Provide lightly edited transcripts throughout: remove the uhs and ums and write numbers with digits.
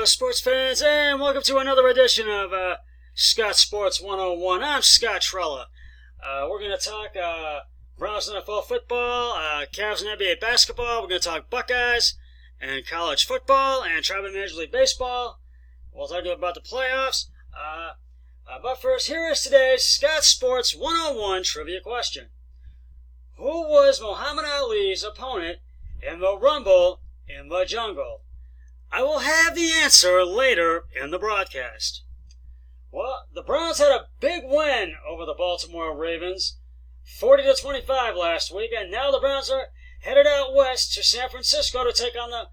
sports fans, and welcome to another edition of Scott Sports 101. I'm Scott Trella. We're going to talk Browns NFL football, Cavs and NBA basketball. We're going to talk Buckeyes and college football and Tribal Major League Baseball. We'll talk about the playoffs. But first, here is today's Scott Sports 101 trivia question. Who was Muhammad Ali's opponent in the Rumble in the Jungle? I will have the answer later in the broadcast. Well, the Browns had a big win over the Baltimore Ravens, 40-25 last week, and now the Browns are headed out west to San Francisco to take on the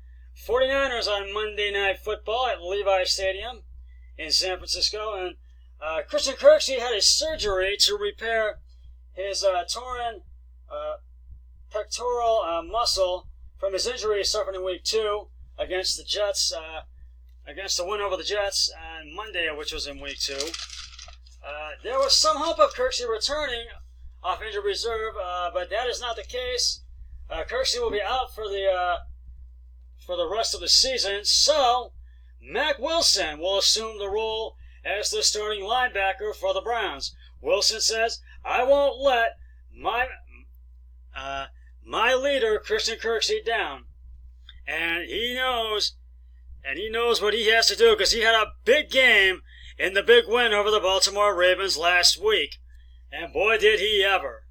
49ers on Monday Night Football at Levi Stadium in San Francisco. And Christian Kirksey had a surgery to repair his torn pectoral muscle from his injury he suffered in Week 2 against the Jets, against the win over the Jets on Monday, which was in Week 2. There was some hope of Kirksey returning off injured reserve, but that is not the case. Kirksey will be out for the rest of the season, so Mack Wilson will assume the role as the starting linebacker for the Browns. Wilson says, "I won't let my leader, Christian Kirksey, down." And he knows what he has to do because he had a big game in the big win over the Baltimore Ravens last week. And boy, did he ever.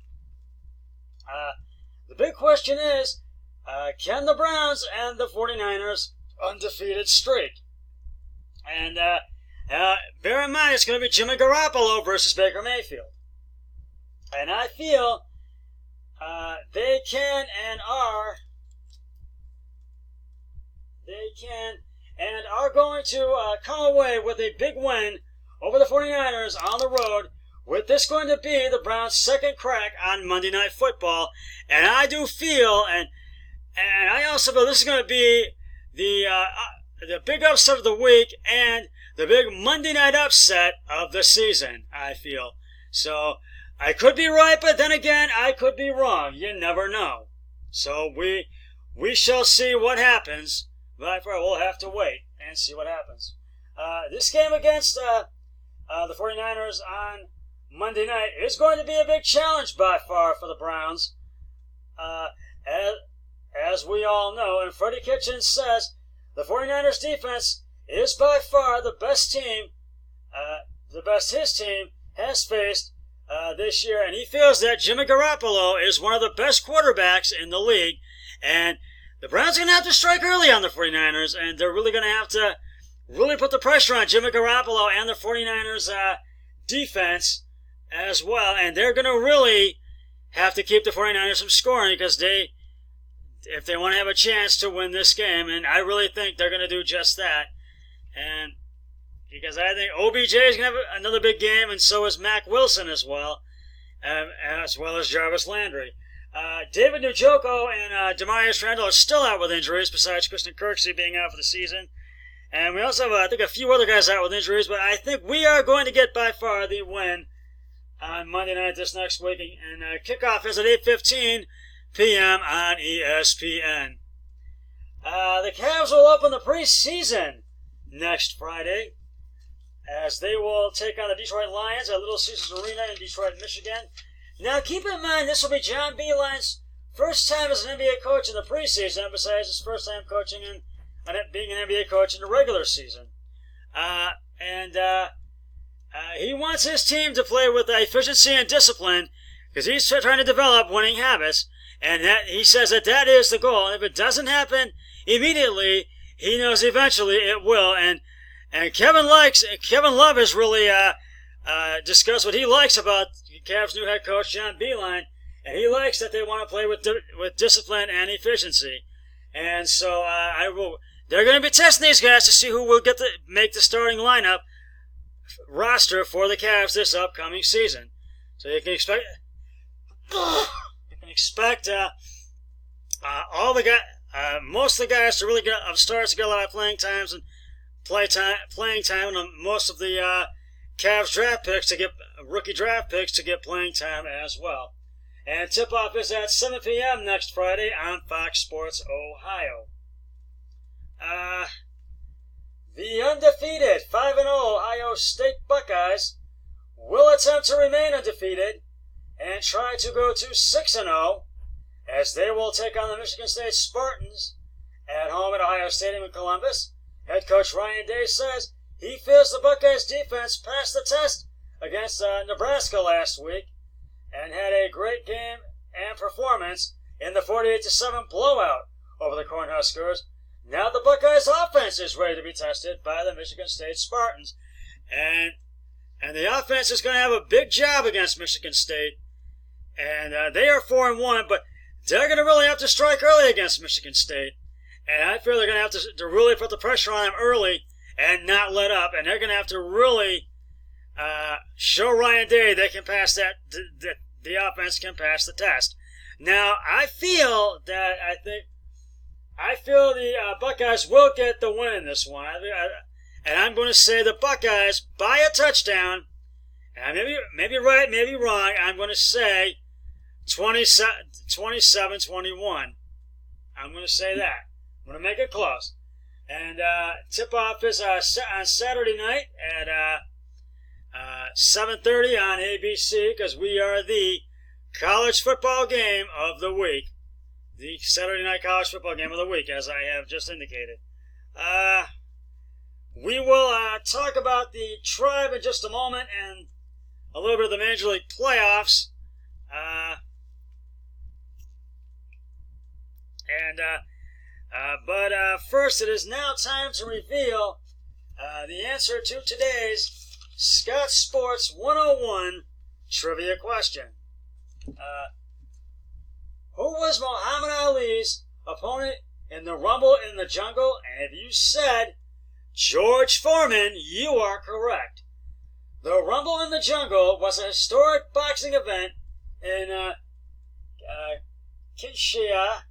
The big question is, can the Browns end the 49ers' undefeated streak? And bear in mind, it's going to be Jimmy Garoppolo versus Baker Mayfield. And I feel they can and are going to come away with a big win over the 49ers on the road, with this going to be the Browns' second crack on Monday Night Football. And I do feel, and I also feel this is going to be the big upset of the week and the big Monday night upset of the season, I feel. So I could be right, but then again, I could be wrong. You never know. So we shall see what happens. But we'll have to wait and see what happens. This game against the 49ers on Monday night is going to be a big challenge by far for the Browns. As we all know, and Freddie Kitchens says, the 49ers defense is by far the best team, the best his team has faced this year. And he feels that Jimmy Garoppolo is one of the best quarterbacks in the league. And the Browns are going to have to strike early on the 49ers, and they're really going to have to really put the pressure on Jimmy Garoppolo and the 49ers defense as well. And they're going to really have to keep the 49ers from scoring because if they want to have a chance to win this game, and I really think they're going to do just that. And because I think OBJ is going to have another big game, and so is Mack Wilson as well as Jarvis Landry. David Njoku and Demarius Randall are still out with injuries, besides Christian Kirksey being out for the season. And we also have, I think, a few other guys out with injuries, but I think we are going to get by far the win on Monday night this next week. And kickoff is at 8:15 p.m. on ESPN. The Cavs will open the preseason next Friday, as they will take on the Detroit Lions at Little Caesars Arena in Detroit, Michigan. Now, keep in mind, this will be John Beilein's first time as an NBA coach in the preseason, besides his first time coaching and being an NBA coach in the regular season. He wants his team to play with efficiency and discipline because he's trying to develop winning habits, and that he says that is the goal. And if it doesn't happen immediately, he knows eventually it will. And Kevin Love has really discussed what he likes about Cavs' new head coach, John Beilein, and he likes that they want to play with discipline and efficiency. And so they're going to be testing these guys to see who will get to make the starting lineup roster for the Cavs this upcoming season. So you can expect all the guys, most of the guys to really get starts to get a lot of playing times and playing time, and most of the Cavs draft picks to get rookie draft picks to get playing time as well. And tip-off is at 7 p.m. next Friday on Fox Sports Ohio. The undefeated 5-0 Ohio State Buckeyes will attempt to remain undefeated and try to go to 6-0 as they will take on the Michigan State Spartans at home at Ohio Stadium in Columbus. Head coach Ryan Day says he feels the Buckeyes defense passed the test against Nebraska last week and had a great game and performance in the 48-7 blowout over the Cornhuskers. Now the Buckeyes offense is ready to be tested by the Michigan State Spartans. And the offense is going to have a big job against Michigan State. And they are 4-1, but they're going to really have to strike early against Michigan State. And I feel they're going to have to really put the pressure on them early and not let up. And they're going to have to really show Ryan Day they can pass that, the offense can pass the test. Now, I feel the Buckeyes will get the win in this one. And I'm going to say the Buckeyes by a touchdown. And maybe right, maybe wrong. I'm going to say 27-21. I'm going to say that. I'm going to make it close. And tip-off is on Saturday night at 7:30 on ABC because we are the college football game of the week. The Saturday night college football game of the week, as I have just indicated. We will talk about the Tribe in just a moment and a little bit of the Major League playoffs. But first, it is now time to reveal the answer to today's Scott Sports 101 trivia question. Who was Muhammad Ali's opponent in the Rumble in the Jungle? And if you said George Foreman, you are correct. The Rumble in the Jungle was a historic boxing event in Kinshasa,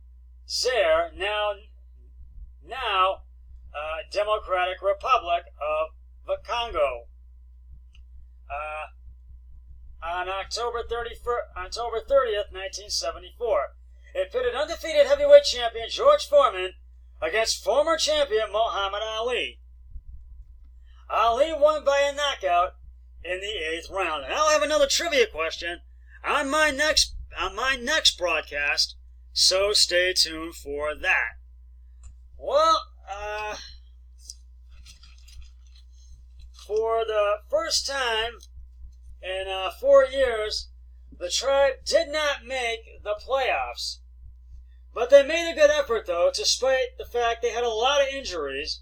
Zaire, now Democratic Republic of the Congo. On October 30th, 1974. It pitted undefeated heavyweight champion George Foreman against former champion Muhammad Ali. Ali won by a knockout in the 8th round. And I'll have another trivia question on my next broadcast, so stay tuned for that. Well, for the first time in 4 years, the Tribe did not make the playoffs. But they made a good effort, though, despite the fact they had a lot of injuries.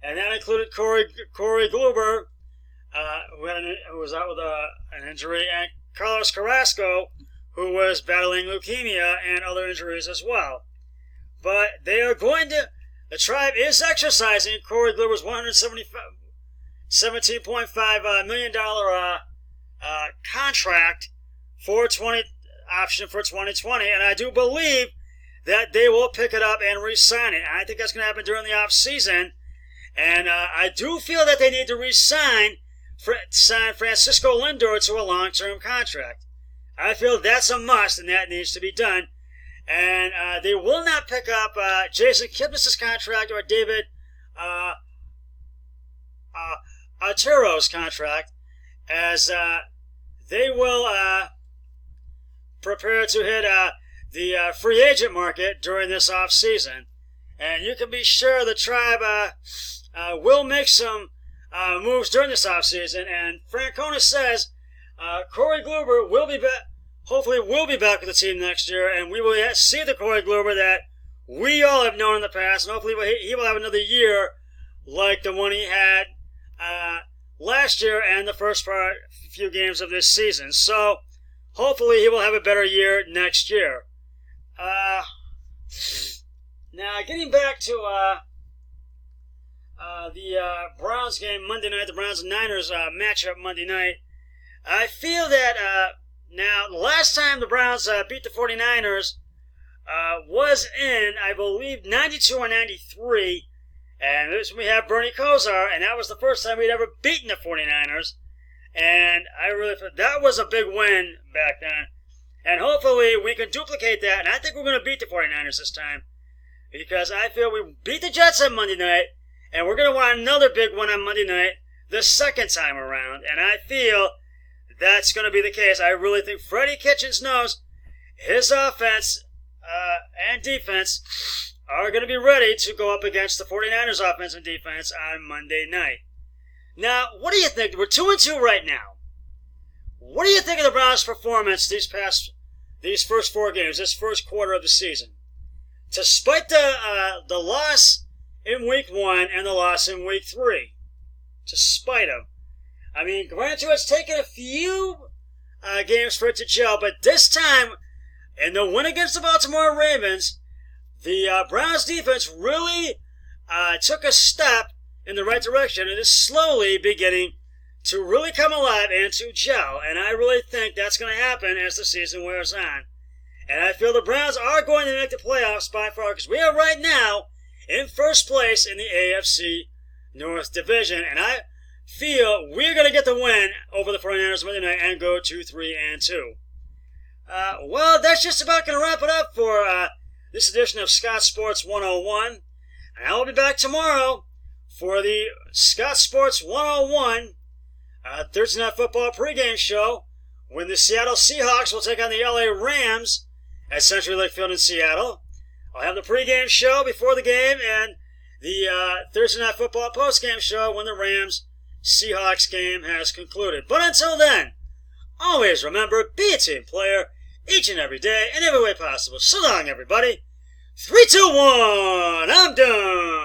And that included Corey Kluber, who was out with an injury, and Carlos Carrasco, who was battling leukemia and other injuries as well. But the Tribe is exercising Corey Kluber's $117.5 million contract option for 2020, and I do believe that they will pick it up and re-sign it. I think that's going to happen during the off-season, and I do feel that they need to re-sign Francisco Lindor to a long-term contract. I feel that's a must, and that needs to be done. And they will not pick up Jason Kipnis' contract or David Arturo's contract, as they will prepare to hit the free agent market during this off-season. And you can be sure the Tribe will make some moves during this off-season. And Francona says Corey Kluber will be back. Hopefully will be back with the team next year, and we will see the Corey Kluber that we all have known in the past, and hopefully he will have another year like the one he had last year and the first few games of this season. So hopefully he will have a better year next year. Now, getting back to the Browns game Monday night, the Browns and Niners matchup Monday night, I feel that now, the last time the Browns beat the 49ers was in, I believe, 92 or 93. And this we have Bernie Kosar, and that was the first time we'd ever beaten the 49ers. And I really thought that was a big win back then. And hopefully we can duplicate that. And I think we're going to beat the 49ers this time, because I feel we beat the Jets on Monday night, And we're going to want another big one on Monday night, the second time around. And I feel that's going to be the case. I really think Freddie Kitchens knows his offense and defense are going to be ready to go up against the 49ers offense and defense on Monday night. Now, what do you think? We're 2-2 right now. What do you think of the Browns' performance these first 4 games, this first quarter of the season? Despite the loss in Week 1 and the loss in Week 3. Despite them. I mean, granted, it's taken a few games for it to gel, but this time, in the win against the Baltimore Ravens, the Browns defense really took a step in the right direction and is slowly beginning to really come alive and to gel. And I really think that's going to happen as the season wears on. And I feel the Browns are going to make the playoffs by far because we are right now in first place in the AFC North Division. And I feel we're going to get the win over the 49ers Monday night and go 2-3-2. Well, that's just about going to wrap it up for this edition of Scott Sports 101. And I will be back tomorrow for the Scott Sports 101 Thursday Night Football pregame show when the Seattle Seahawks will take on the LA Rams at CenturyLink Field in Seattle. I'll have the pregame show before the game and the Thursday Night Football postgame show when the Rams-Seahawks game has concluded. But until then, always remember, be a team player each and every day in every way possible. So long, everybody. 3, 2, 1, I'm done.